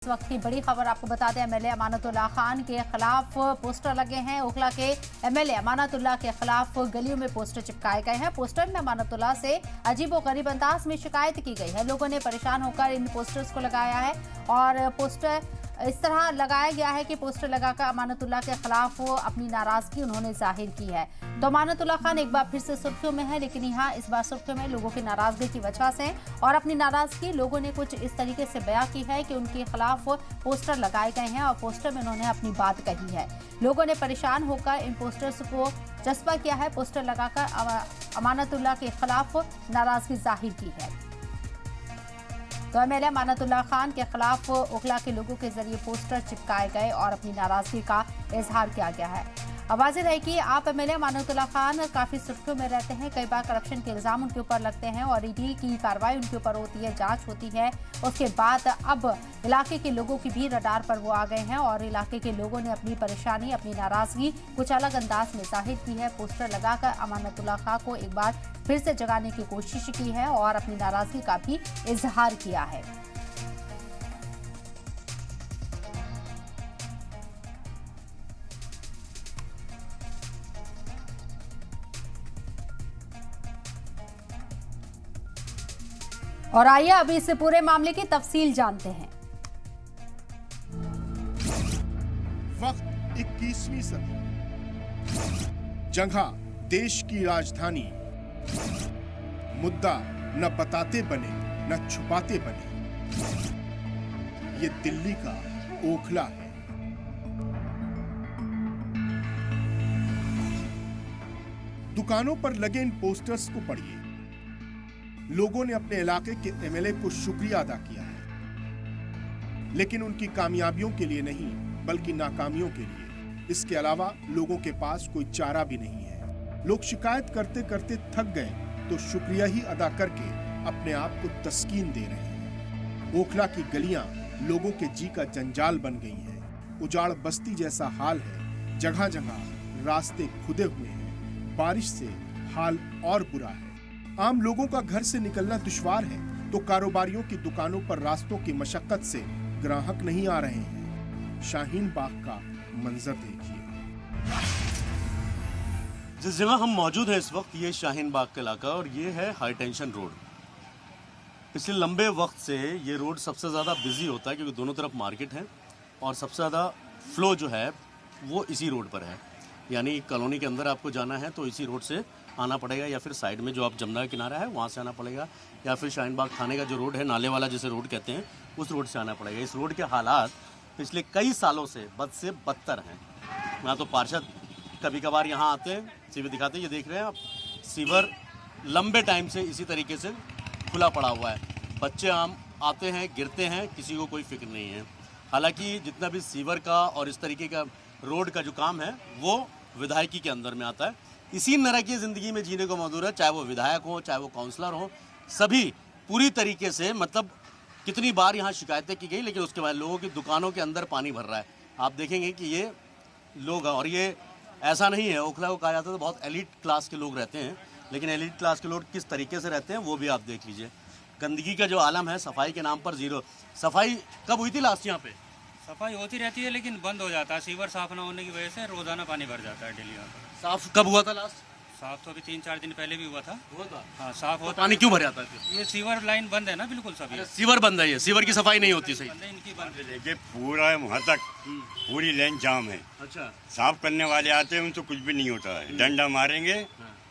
इस वक्त की बड़ी खबर आपको बता दें, एमएलए अमानतुल्लाह खान के खिलाफ पोस्टर लगे हैं। ओखला के एमएलए अमानतुल्लाह के खिलाफ गलियों में पोस्टर चिपकाए गए हैं। पोस्टर में अमानतुल्लाह से अजीबोगरीब अंदाज में शिकायत की गई है। लोगों ने परेशान होकर इन पोस्टर्स को लगाया है और पोस्टर इस तरह लगाया गया है कि पोस्टर लगाकर अमानतुल्लाह के खिलाफ वो अपनी नाराजगी उन्होंने जाहिर की है। तो अमानतुल्लाह खान एक बार फिर से सुर्खियों में है, लेकिन यहाँ इस बार सुर्खियों में लोगों की नाराजगी की वजह से और अपनी नाराजगी लोगों ने कुछ इस तरीके से बयां की है कि उनके खिलाफ पोस्टर लगाए गए हैं और पोस्टर में उन्होंने अपनी बात कही है। लोगों ने परेशान होकर इन पोस्टर्स को चस्पा किया है। पोस्टर लगाकर अमानतुल्लाह के खिलाफ नाराजगी जाहिर की है। तो एमएलए अमानतुल्लाह खान के खिलाफ ओखला के लोगों के जरिए पोस्टर चिपकाए गए और अपनी नाराजगी का इजहार किया गया है। वाज़ेह है कि आप एमएलए अमानतुल्लाह खान काफ़ी सुर्खियों में रहते हैं। कई बार करप्शन के इल्ज़ाम उनके ऊपर लगते हैं और ईडी की कार्रवाई उनके ऊपर होती है, जांच होती है। उसके बाद अब इलाके के लोगों की भी रडार पर वो आ गए हैं और इलाके के लोगों ने अपनी परेशानी, अपनी नाराज़गी कुछ अलग अंदाज में जाहिर की है। पोस्टर लगाकर अमानतुल्लाह खान को एक बार फिर से जगाने की कोशिश की है और अपनी नाराज़गी का भी इजहार किया है। और आइए अभी इस पूरे मामले की तफसील जानते हैं। वक्त 21वीं सदी, जगह देश की राजधानी। मुद्दा न बताते बने न छुपाते बने। ये दिल्ली का ओखला है। दुकानों पर लगे इन पोस्टर्स को पढ़िए। लोगों ने अपने इलाके के एमएलए को शुक्रिया अदा किया है, लेकिन उनकी कामयाबियों के लिए नहीं बल्कि नाकामियों के लिए। इसके अलावा लोगों के पास कोई चारा भी नहीं है। लोग शिकायत करते करते थक गए तो शुक्रिया ही अदा करके अपने आप को तस्कीन दे रहे हैं। ओखला की गलियां लोगों के जी का जंजाल बन गई हैं। उजाड़ बस्ती जैसा हाल है। जगह जगह रास्ते खुदे हुए हैं। बारिश से हाल और बुरा है। आम लोगों का घर से निकलना दुश्वार है तो कारोबारियों की दुकानों पर रास्तों की मशक्कत से ग्राहक नहीं आ रहे हैं। शाहीन बाग का मंजर देखिए। जिस जगह हम मौजूद हैं इस वक्त, ये शाहीन बाग का इलाका और ये है हाई टेंशन रोड। पिछले लंबे वक्त से ये रोड सबसे ज़्यादा बिजी होता है क्योंकि दोनों तरफ मार्केट है और सबसे ज़्यादा फ्लो जो है वो इसी रोड पर है। यानी कॉलोनी के अंदर आपको जाना है तो इसी रोड से आना पड़ेगा, या फिर साइड में जो आप जमुना का किनारा है वहाँ से आना पड़ेगा, या फिर शाहीन बाग थाने का जो रोड है, नाले वाला जिसे रोड कहते हैं, उस रोड से आना पड़ेगा। इस रोड के हालात पिछले कई सालों से बद से बदतर हैं। ना तो पार्षद कभी कभार यहाँ आते हैं, सीवर दिखाते हैं। ये देख रहे हैं आप, सीवर लंबे टाइम से इसी तरीके से खुला पड़ा हुआ है। बच्चे आम आते हैं, गिरते हैं, किसी को कोई फिक्र नहीं है। हालांकि जितना भी सीवर का और इस तरीके का रोड का जो काम है वो विधायकी के अंदर में आता है। इसी तरह की ज़िंदगी में जीने को मजबूर है, चाहे वो विधायक हो चाहे वो काउंसलर हो, सभी पूरी तरीके से मतलब कितनी बार यहाँ शिकायतें की गई, लेकिन उसके बाद लोगों की दुकानों के अंदर पानी भर रहा है। आप देखेंगे कि ये लोग, और ये ऐसा नहीं है, ओखला को कहा जाता है तो बहुत एलिट क्लास के लोग रहते हैं, लेकिन एलिट क्लास के लोग किस तरीके से रहते हैं वो भी आप देख लीजिए। गंदगी का जो आलम है, सफाई के नाम पर जीरो। सफाई कब हुई थी लास्ट यहाँ पे? सफाई होती रहती है लेकिन बंद हो जाता है। सीवर साफ ना होने की वजह से रोजाना पानी भर जाता है डेली। साफ कब हुआ था लास्ट? साफ तो अभी 3-4 दिन पहले भी हुआ था। हाँ, साफ होता। पानी क्यों भर जाता है? ये सीवर लाइन बंद है ना, बिल्कुल सभी। सीवर बंद है, ये सीवर की सफाई नहीं होती सही। इनकी बंद है। देखिए पूरा वहाँ तक पूरी लाइन जाम है। अच्छा, साफ करने वाले आते हैं उनको कुछ भी नहीं होता है। डंडा मारेंगे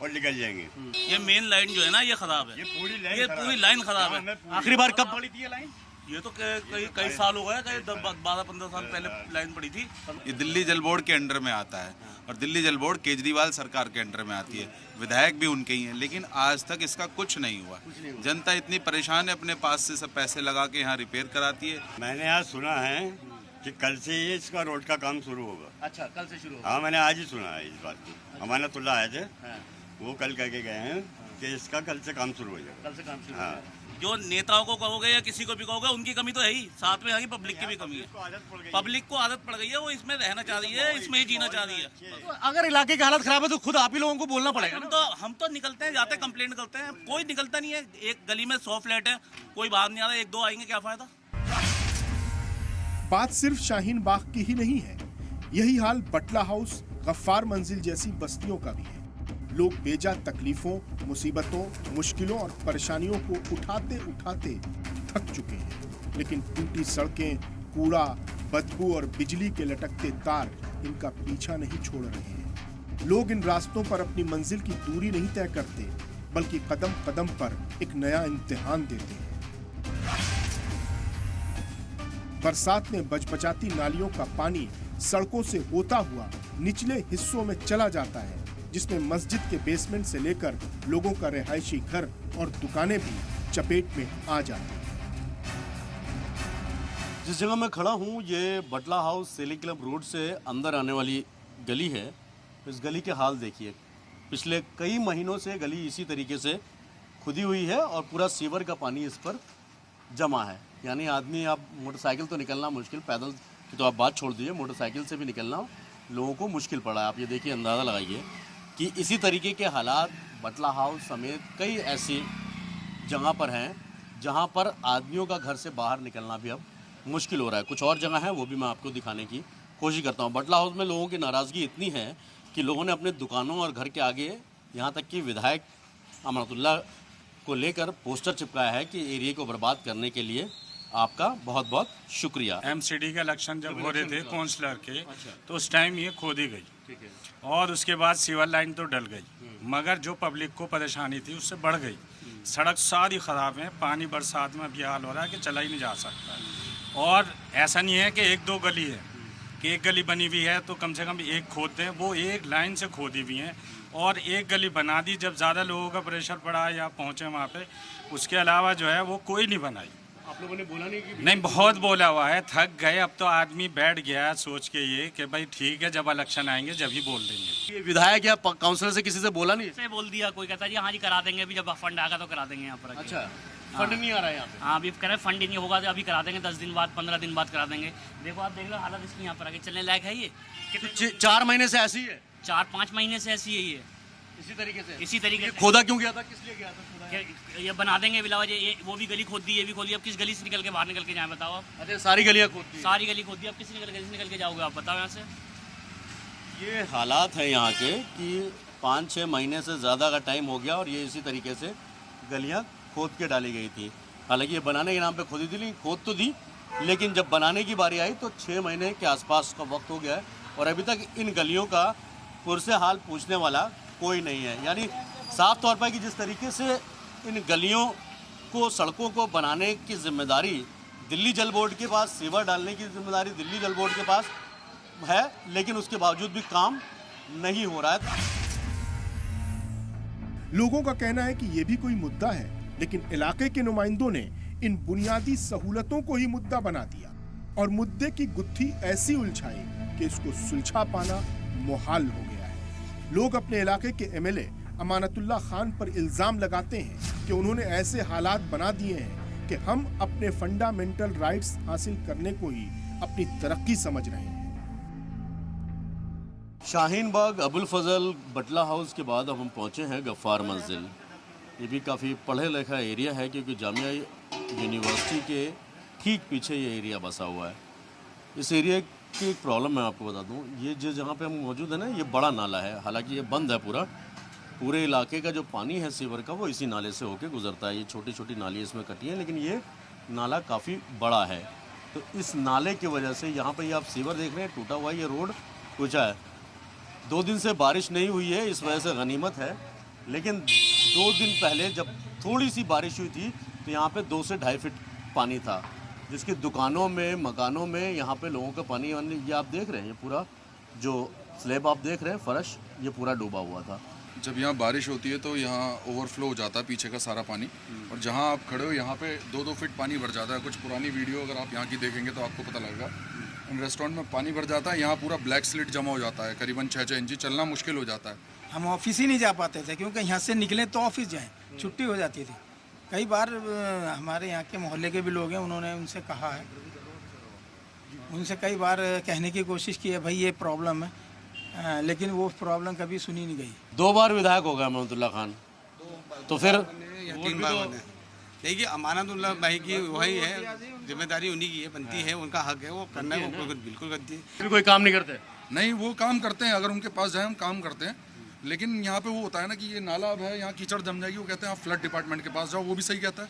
और निकल जाएंगे। ये मेन लाइन जो है ना ये खराब है। ये पूरी लाइन खराब है। आखिरी बार कब पड़ी थी ये लाइन? ये तो कई साल हो गए, कई 12-15 साल पहले लाइन पड़ी थी। ये दिल्ली जल बोर्ड के अंडर में आता है और दिल्ली जल बोर्ड केजरीवाल सरकार के अंडर में आती है। विधायक भी उनके ही हैं, लेकिन आज तक इसका कुछ नहीं हुआ। जनता इतनी परेशान है, अपने पास से सब पैसे लगा के यहाँ रिपेयर कराती है। मैंने आज सुना है कि कल से ये इसका रोड का काम शुरू होगा। अच्छा, कल से शुरू होगा। हाँ, मैंने आज ही सुना है इस बात को। अमानतुल्लाह आए थे, वो कल कह के गए हैं कि इसका कल से काम शुरू हो जाएगा। कल से काम शुरू हाँ। होगा। जो नेताओं को कहोगे या किसी को भी कहोगे, उनकी कमी तो है ही, साथ में आगे पब्लिक की भी कमी है। पब्लिक को आदत पड़ गई है, वो इसमें रहना चाह रही है, इसमें ही जीना चाह रही है। तो अगर इलाके की हालत खराब है तो खुद आप ही लोगों को बोलना पड़ेगा ना। हम तो निकलते हैं, जाते कंप्लेंट करते हैं, कोई निकलता नहीं है। एक गली में 100 फ्लैट है, कोई बाहर नहीं आ रहा, 1-2 आएंगे, क्या फायदा। बात सिर्फ शाहीन बाग की ही नहीं है, यही हाल बटला हाउस, गफ्फार मंजिल जैसी बस्तियों का भी है। लोग बेजा तकलीफों, मुसीबतों, मुश्किलों और परेशानियों को उठाते उठाते थक चुके हैं, लेकिन टूटी सड़कें, कूड़ा, बदबू और बिजली के लटकते तार इनका पीछा नहीं छोड़ रहे हैं। लोग इन रास्तों पर अपनी मंजिल की दूरी नहीं तय करते, बल्कि कदम कदम पर एक नया इम्तिहान देते हैं। बरसात में बचबचाती नालियों का पानी सड़कों से होता हुआ निचले हिस्सों में चला जाता है, जिसमें मस्जिद के बेसमेंट से लेकर लोगों का रिहायशी घर और दुकानें भी चपेट में आ जाती हैं। जिस जगह मैं खड़ा हूँ ये बटला हाउस सेलिंग क्लब रोड से अंदर आने वाली गली है। इस गली के हाल देखिए, पिछले कई महीनों से गली इसी तरीके से खुदी हुई है और पूरा सीवर का पानी इस पर जमा है। यानी आदमी, आप मोटरसाइकिल तो निकलना मुश्किल, पैदल की तो आप बात छोड़ दीजिए, मोटरसाइकिल से भी निकलना लोगों को मुश्किल पड़ा है। आप ये देखिए, अंदाज़ा लगाइए कि इसी तरीके के हालात बटला हाउस समेत कई ऐसी जगह पर हैं जहाँ पर आदमियों का घर से बाहर निकलना भी अब मुश्किल हो रहा है। कुछ और जगह है, वो भी मैं आपको दिखाने की कोशिश करता हूँ। बटला हाउस में लोगों की नाराज़गी इतनी है कि लोगों ने अपने दुकानों और घर के आगे, यहाँ तक कि विधायक अमानतुल्लाह को लेकर पोस्टर चिपकाया है कि एरिया को बर्बाद करने के लिए आपका बहुत बहुत शुक्रिया। एमसीडी के इलेक्शन जब हो रहे थे काउंसलर के, तो उस टाइम ये खोदी गई और उसके बाद सीवर लाइन तो डल गई, मगर जो पब्लिक को परेशानी थी उससे बढ़ गई। सड़क सारी ख़राब है, पानी बरसात में भी हाल हो रहा है कि चला ही नहीं जा सकता। और ऐसा नहीं है कि एक दो गली है, कि एक गली बनी हुई है तो कम से कम एक खोद दें, वो एक लाइन से खोदी हुई हैं और एक गली बना दी जब ज़्यादा लोगों का प्रेशर पड़ा या पहुँचे वहाँ पे। उसके अलावा जो है वो कोई नहीं बनाई। आप लोगों ने बोला नहीं कि नहीं, बहुत बोला हुआ है, थक गए। अब तो आदमी बैठ गया सोच के ये कि भाई ठीक है, जब इलेक्शन आएंगे जब ही बोल देंगे। ये विधायक या काउंसलर से किसी से बोला नहीं? से बोल दिया, कोई कहता है जी हाँ जी करा देंगे, अभी जब फंड आएगा तो करा देंगे यहाँ पर। अच्छा, फंड नहीं आ रहा है यहाँ पे? हाँ, अभी कह रहे फंड ही नहीं होगा तो अभी करा देंगे, 10 दिन बाद 15 दिन बाद करा देंगे। देखो आप देख लो हालत इसकी यहाँ पर आगे चलने लायक है ये? 4 महीने से ऐसी है? 4-5 महीने से ऐसी है ये, इसी तरीके से? इसी तरीके से। खोदा क्यों गया था, किस लिए गया था? ये बना देंगे बिलावा, ये वो भी गली खोद दी, ये भी खोद दी। अब किस गली से निकल के बाहर निकल के जाए बताओ आप? अच्छा, सारी गलियाँ खोद दी? सारी गली खोद दी, अब किस निकल के जाओगे आप बताओ यहाँ से? ये हालात है यहाँ के कि 5-6 महीने से ज़्यादा का टाइम हो गया और ये इसी तरीके से गलियाँ खोद के डाली गई थी। हालांकि ये बनाने के नाम पे खोदी थी, खोद तो दी, लेकिन जब बनाने की बारी आई तो 6 महीने के आसपास का वक्त हो गया है और अभी तक इन गलियों का पुरसे हाल पूछने वाला कोई नहीं है। यानी साफ तौर पर कि जिस तरीके से इन गलियों को, सड़कों को बनाने की जिम्मेदारी दिल्ली जल बोर्ड के पास, सीवर डालने की जिम्मेदारी दिल्ली जल बोर्ड के पास है, लेकिन उसके बावजूद भी काम नहीं हो रहा है। लोगों का कहना है कि ये भी कोई मुद्दा है, लेकिन इलाके के नुमाइंदों ने इन बुनियादी सहूलतों को ही मुद्दा बना दिया और मुद्दे की गुत्थी ऐसी उलझाई कि इसको सुलझा पाना मुहाल हो गया है। लोग अपने इलाके के एमएलए अमानतुल्लाह खान पर इल्जाम लगाते हैं कि उन्होंने ऐसे हालात बना दिए हैं कि हम अपने फंडामेंटल राइट्स हासिल करने को ही अपनी तरक्की समझ रहे हैं। शाहीन बाग, अबुल फजल, बटला हाउस के बाद अब हम पहुंचे हैं गफ्फार मंजिल। ये भी काफ़ी पढ़े लिखा एरिया है क्योंकि जामिया यूनिवर्सिटी के ठीक पीछे ये एरिया बसा हुआ है। इस एरिया की एक प्रॉब्लम मैं आपको बता दूं, ये जिस जगह पे हम मौजूद है ना, ये बड़ा नाला है। हालांकि ये बंद है पूरे इलाके का जो पानी है सीवर का वो इसी नाले से होके गुजरता है। ये छोटी छोटी नाली इसमें कटी है, लेकिन ये नाला काफ़ी बड़ा है। तो इस नाले की वजह से यहाँ पर ये आप सीवर देख रहे हैं टूटा हुआ, ये रोड ऊँचा है। 2 दिन से बारिश नहीं हुई है, इस वजह से गनीमत है। लेकिन 2 दिन पहले जब थोड़ी सी बारिश हुई थी तो यहाँ पे 2 से 2.5 फीट पानी था, जिसकी दुकानों में, मकानों में, यहाँ पे लोगों का पानी, ये आप देख रहे हैं, ये पूरा जो स्लैब आप देख रहे हैं, फर्श, ये पूरा डूबा हुआ था। जब यहाँ बारिश होती है तो यहाँ ओवरफ्लो हो जाता है पीछे का सारा पानी, और जहाँ आप खड़े हो यहाँ पे 2-2 फीट पानी भर जाता है। कुछ पुरानी वीडियो अगर आप यहाँ की देखेंगे तो आपको पता लगेगा। इन रेस्टोरेंट में पानी भर जाता है, यहाँ पूरा ब्लैक स्लिट जमा हो जाता है, करीबन 6-6 इंची, चलना मुश्किल हो जाता है। हम ऑफिस ही नहीं जा पाते थे क्योंकि यहाँ से निकले तो ऑफिस जाएं, छुट्टी हो जाती थी। कई बार हमारे यहाँ के मोहल्ले के भी लोग हैं, उन्होंने उनसे कहा है, उनसे कई बार कहने की कोशिश की है भाई ये प्रॉब्लम है, लेकिन वो प्रॉब्लम कभी सुनी नहीं गई। 2 बार विधायक हो गया अमानतुल्लाह खान, तो फिर देखिए अमानतुल्लाह भाई की वही है, जिम्मेदारी उन्हीं की है, बनती है, उनका हक है, वो करना है, वो बिल्कुल करती है। कोई काम नहीं करते? नहीं, वो काम करते हैं, अगर उनके पास जाए हम काम करते हैं, लेकिन यहाँ पे वो होता है ना कि ये नाला अब है, यहाँ कीचड़ जम जाएगी, वो कहते हैं आप फ्लड डिपार्टमेंट के पास जाओ, वो भी सही कहता है।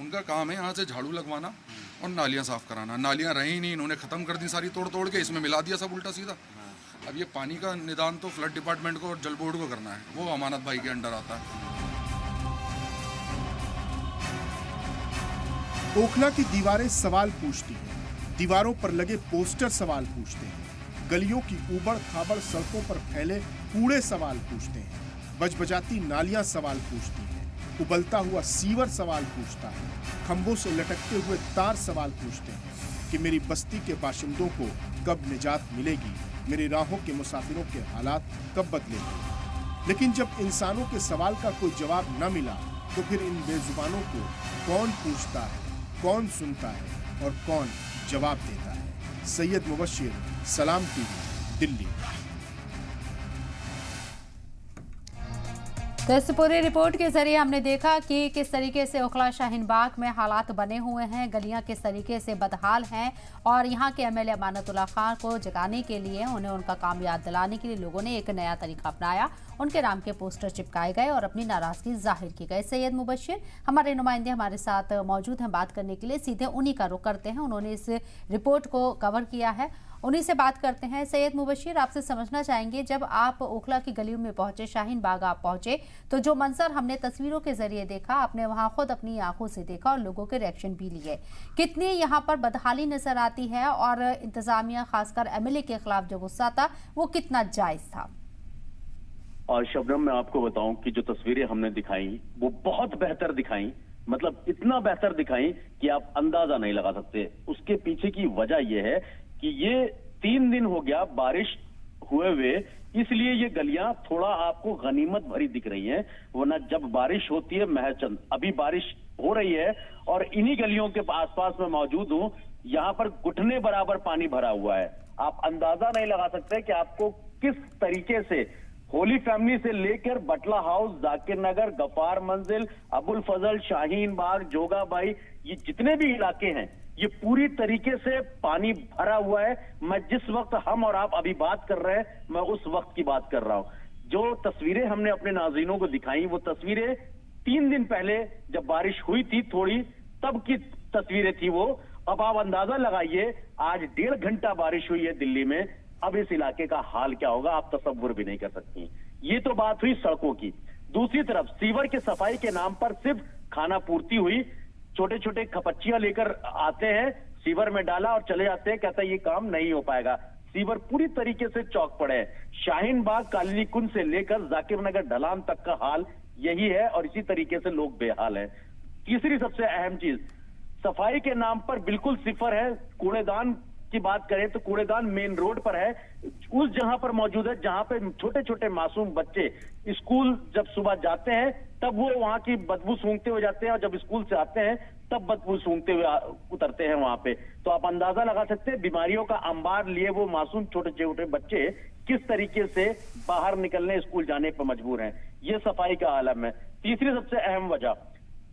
उनका काम है यहाँ से झाड़ू लगवाना और नालियाँ साफ कराना। नालियाँ रही नहीं, इन्होंने ख़त्म कर दी सारी, तोड़ तोड़ के इसमें मिला दिया सब उल्टा सीधा। अब ये पानी का निदान तो फ्लड डिपार्टमेंट को और जल बोर्ड को करना है, वो अमानत भाई के अंडर आता है। ओखला की दीवारें सवाल पूछती हैं, दीवारों पर लगे पोस्टर सवाल पूछते हैं, गलियों की ऊबड़ खाबड़ सड़कों पर फैले कूड़े सवाल पूछते हैं, बजबजाती नालियां सवाल पूछती हैं, उबलता हुआ सीवर सवाल पूछता है, खंभों से लटकते हुए तार सवाल पूछते हैं कि मेरी बस्ती के बाशिंदों को कब निजात मिलेगी, मेरी राहों के मुसाफिरों के हालात कब बदलेंगे। लेकिन जब इंसानों के सवाल का कोई जवाब न मिला तो फिर इन बेजुबानों को कौन पूछता है, कौन सुनता है और कौन जवाब देता है। सैयद मुबश्शिर, सलाम टीवी, दिल्ली। तो इस पूरी रिपोर्ट के जरिए हमने देखा कि किस तरीके से ओखला शाहीन बाग में हालात बने हुए हैं, गलियां किस तरीके से बदहाल हैं और यहाँ के एमएलए अमानतुल्लाह खान को जगाने के लिए, उन्हें उनका काम याद दिलाने के लिए लोगों ने एक नया तरीका अपनाया। उनके नाम के पोस्टर चिपकाए गए और अपनी नाराजगी जाहिर की गई। सैयद मुबश्शिर हमारे नुमाइंदे हमारे साथ मौजूद हैं बात करने के लिए, सीधे उन्हीं का रुख करते हैं। उन्होंने इस रिपोर्ट को कवर किया है, उन्हीं से बात करते हैं। सैयद मुबश्शिर, आपसे समझना चाहेंगे, जब आप ओखला की गलियों में पहुंचे, शाहीन बाग आप पहुंचे, तो जो मंजर हमने तस्वीरों के जरिए देखा, आपने वहां खुद अपनी आंखों से देखा और लोगों के रिएक्शन भी लिए, कितनी यहाँ पर बदहाली नजर आती है और इंतजामिया खासकर एमएलए के खिलाफ जो गुस्सा था वो कितना जायज था? और शबनम, मैं आपको बताऊं कि जो तस्वीरें हमने दिखाई वो बहुत बेहतर दिखाई, मतलब इतना बेहतर दिखाई कि आप अंदाजा नहीं लगा सकते। उसके पीछे की वजह यह है कि ये 3 दिन हो गया बारिश हुए हुए, इसलिए ये गलियां थोड़ा आपको गनीमत भरी दिख रही हैं, वरना जब बारिश होती है महचंद, अभी बारिश हो रही है और इन्हीं गलियों के आसपास में मौजूद हूं, यहाँ पर घुटने बराबर पानी भरा हुआ है। आप अंदाजा नहीं लगा सकते कि आपको किस तरीके से होली फैमिली से लेकर बटला हाउस, जाकिर नगर, गफार मंजिल, अबुल फजल, शाहीन बाग, जोगाबाई, ये जितने भी इलाके हैं ये पूरी तरीके से पानी भरा हुआ है। मैं जिस वक्त हम और आप अभी बात कर रहे हैं, मैं उस वक्त की बात कर रहा हूं। जो तस्वीरें हमने अपने नाज़रीनों को दिखाई, वो तस्वीरें 3 दिन पहले जब बारिश हुई थी थोड़ी, तब की तस्वीरें थी वो। अब आप अंदाजा लगाइए, आज 1.5 घंटा बारिश हुई है दिल्ली में, अब इस इलाके का हाल क्या होगा आप तसव्वुर भी नहीं कर सकती। ये तो बात हुई सड़कों की। दूसरी तरफ सीवर के सफाई के नाम पर सिर्फ खाना पूर्ति हुई, छोटे छोटे खपच्चियां लेकर आते हैं, सीवर में डाला और चले जाते हैं, कहता है ये काम नहीं हो पाएगा। सीवर पूरी तरीके से चौक पड़े है। शाहीन बाग, कालिनी कुंज से लेकर जाकिर नगर ढलान तक का हाल यही है और इसी तरीके से लोग बेहाल है। तीसरी सबसे अहम चीज, सफाई के नाम पर बिल्कुल सिफर है। कूड़ेदान की बात करें तो कूड़ेदान मेन रोड पर है, उस जहां पर मौजूद है जहां पे छोटे छोटे मासूम बच्चे स्कूल जब सुबह जाते हैं तब वो वहां की बदबू सूंघते हुए जाते हैं और जब स्कूल से आते हैं तब बदबू सूंघते हुए उतरते हैं वहां पे। तो आप अंदाजा लगा सकते हैं बीमारियों का अंबार लिए वो मासूम छोटे छोटे बच्चे किस तरीके से बाहर निकलने, स्कूल जाने पर मजबूर हैं। ये सफाई का आलम है। तीसरी सबसे अहम वजह,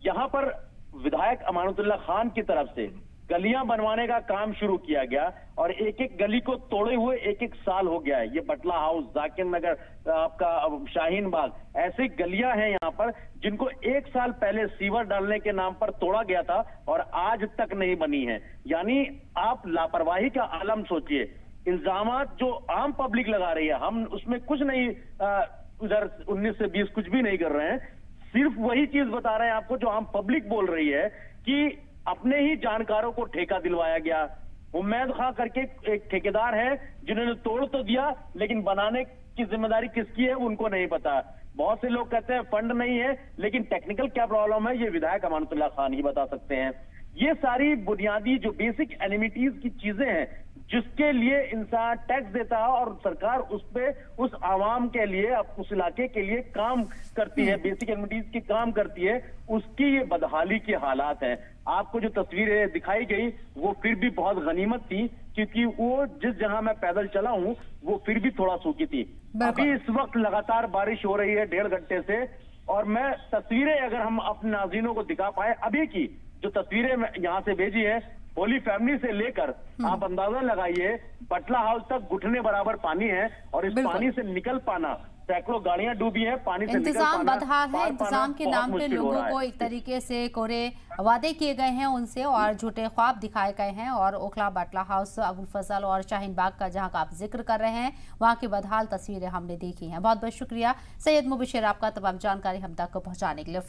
यहाँ पर विधायक अमानतुल्लाह खान की तरफ से गलियां बनवाने का काम शुरू किया गया और एक एक गली को तोड़े हुए 1-1 साल हो गया है। ये बटला हाउस, जाकिर नगर, आपका शाहीन बाग, ऐसी गलियां हैं यहाँ पर जिनको 1 साल पहले सीवर डालने के नाम पर तोड़ा गया था और आज तक नहीं बनी है। यानी आप लापरवाही का आलम सोचिए। इल्जामात जो आम पब्लिक लगा रही है, हम उसमें कुछ नहीं, उधर 19 से 20 कुछ भी नहीं कर रहे हैं, सिर्फ वही चीज बता रहे हैं आपको जो आम पब्लिक बोल रही है कि अपने ही जानकारों को ठेका दिलवाया गया। उम्मेद खां करके एक ठेकेदार है जिन्होंने तोड़ तो दिया, लेकिन बनाने की जिम्मेदारी किसकी है उनको नहीं पता। बहुत से लोग कहते हैं फंड नहीं है, लेकिन टेक्निकल क्या प्रॉब्लम है ये विधायक अमानतुल्लाह खान ही बता सकते हैं। ये सारी बुनियादी जो बेसिक एनिमिटीज की चीजें हैं जिसके लिए इंसान टैक्स देता है और सरकार उस पे उस आवाम के लिए, उस इलाके के लिए काम करती है, बेसिक एनिमिटीज की काम करती है, उसकी ये बदहाली के हालात हैं। आपको जो तस्वीरें दिखाई गई वो फिर भी बहुत गनीमत थी, क्योंकि वो जिस जहां मैं पैदल चला हूं वो फिर भी थोड़ा सूखी थी। अभी इस वक्त लगातार बारिश हो रही है 1.5 घंटे से, और मैं तस्वीरें अगर हम अपने नाज़रीनों को दिखा पाए, अभी की जो तस्वीरें यहाँ से भेजी है, होली फैमिली से लेकर आप अंदाजा लगाइए बटला हाउस तक घुटने बराबर पानी है, और इस पानी से निकल पाना, सैकड़ों गाड़ियां डूबी हैं, पानी से निकल इंतजाम पाना, बदहाल है। पार इंतजाम पाना के बहुत नाम पे मुश्किल हो लोगों रहा को है। एक तरीके से कोरे वादे किए गए हैं उनसे और झूठे ख्वाब दिखाए गए हैं। और ओखला बटला हाउस, अबुल फजल और शाहीन बाग का जहां का आप जिक्र कर रहे हैं, वहां की बदहाल तस्वीरें हमने देखी हैं। बहुत बहुत शुक्रिया सैयद मुबशिर आपका तमाम जानकारी हम तक पहुंचाने के लिए।